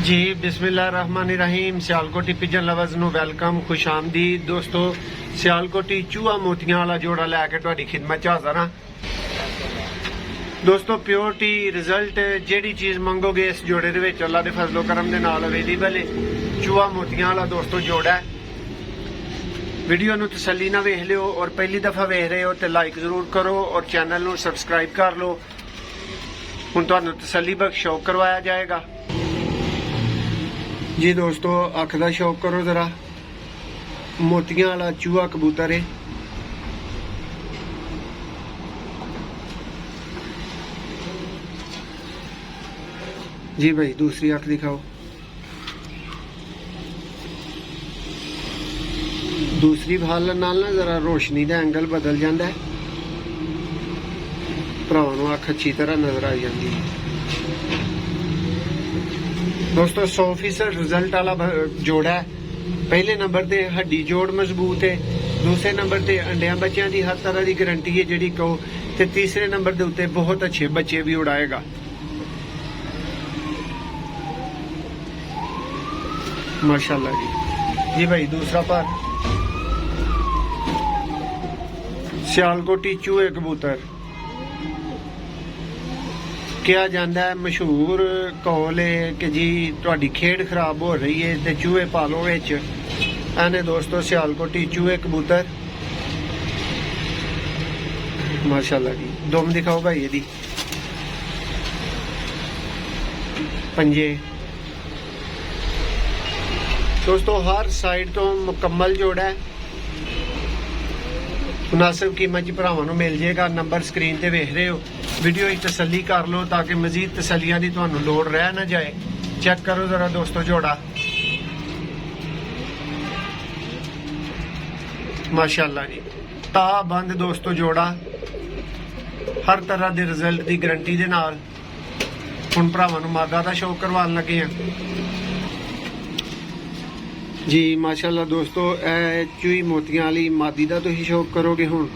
जी बिस्मिल्लाहिर्रहमानिर्रहीम। Sialkoti pigeon lovers नूं welcome, खुश आमदीद। दोस्तों सियालकोटी चूहा मोतियां वाला जोड़ा लैके तुहाडी खिदमत च हाज़र हां। दोस्तों प्योरिटी रिजल्ट जिहड़ी चीज़ मंगोगे इस जोड़े दे विच अल्लाह दे फजलो करम दे नाल अवेलेबल है। चूहा मोतियां वाला दोस्तों जोड़ा है। वीडियो नूं तसल्ली नाल वेख लिओ और पहली दफ़ा वेख रहे हो तो लाइक जरूर करो और चैनल नूं सबसक्राइब कर लो। हुण तुहानूं तसल्ली बख्श शौक करवाया जाएगा जी। दोस्तों अख का शौक करो जरा, मोतियां वाला चूहा कबूतर है। जी भाई दूसरी अख दिखाओ। दूसरी भाल नाल ना जरा रोशनी का एंगल बदल जाता है, भरावां नूं अख अच्छी तरह नजर आ जाती है। दोस्तों 100% रिजल्ट वाला जोड़ा है। पहले नंबर ते हड्डी जोड़ मजबूत है, दूसरे नंबर ते अंडिया बच्चों की हर तरह की गारंटी है जी कहो, ते तीसरे नंबर के उत्ते बहुत अच्छे बच्चे भी उड़ाएगा। माशाल्लाह जी। जी भाई दूसरा पर सियालकोटी चूहे कबूतर किया जाता है। मशहूर कौल है कि जी तुहाडी खेड खराब हो रही है तो चूहे पालो विच। एने दोस्तों सियालकोटी चूहे कबूतर माशाल्लाह जी। दुम दिखाओ भाई यदी पंजे। दोस्तों हर साइड तो मुकम्मल जोड़ा है। मुनासिब कीमत च भरावां नूं मिल जाएगा। नंबर स्क्रीन ते वेख रहे हो। वीडियो की तसल्ली कर लो ताकि मजीद तसलियां की तुहानूं लोड़ रह ना जाए। चेक करो जरा दोस्तों जोड़ा माशाल्लाह जी। ता बंद दोस्तों जोड़ा हर तरह के रिजल्ट की गारंटी दे नाल। हुण भरावां नूं मादा दा शौक करवाउण लगे हैं जी। माशाल्लाह दोस्तों ए चूही मोतियां वाली मादी दा तुसीं शौक करोगे हुण।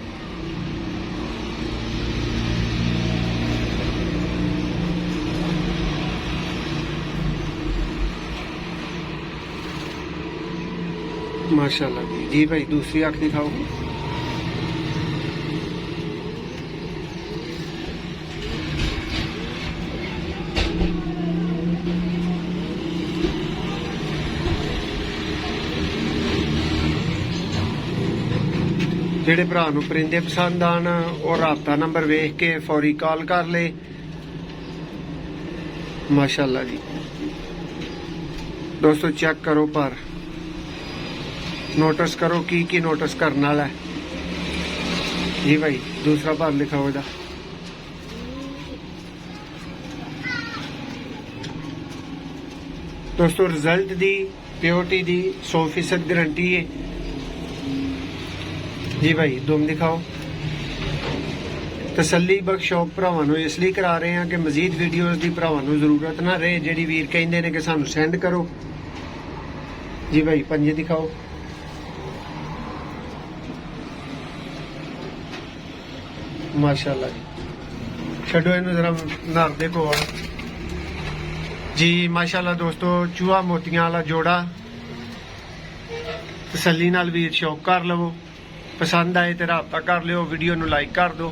माशाल्लाह जी। जी भाई दूसरी अख दिखाओ। जेडे भरा नूं परिंदे पसंद आन और राबता नंबर वेख के फौरी कॉल कर ले। माशाल्लाह जी। दोस्तों चेक करो पर नोटिस करो की नोटिस करने वाला है जी भाई। दूसरा पर लिखाओ इहदा। दोस्तों रिजल्ट दी प्योरिटी दी 100% गारंटी है जी भाई। दुम दिखाओ। तसल्ली बख्श शौक भरावां नूं इसलिए करा रहे हैं कि मजीद वीडियोज़ की भरावां नूं जरूरत ना रहे। जिहड़ी वीर कहिंदे ने कि सानूं सेंड करो जी भाई। पंजे दिखाओ। माशाल्लाह जी। छड्डो इहनूं जरा नर दे कोल जी। माशाल्लाह दोस्तों चूहा मोतियां वाला जोड़ा तसल्ली नाल वीर शौक कर लवो। पसंद आए तो राबता कर लियो। वीडियो नूं लाइक कर दो।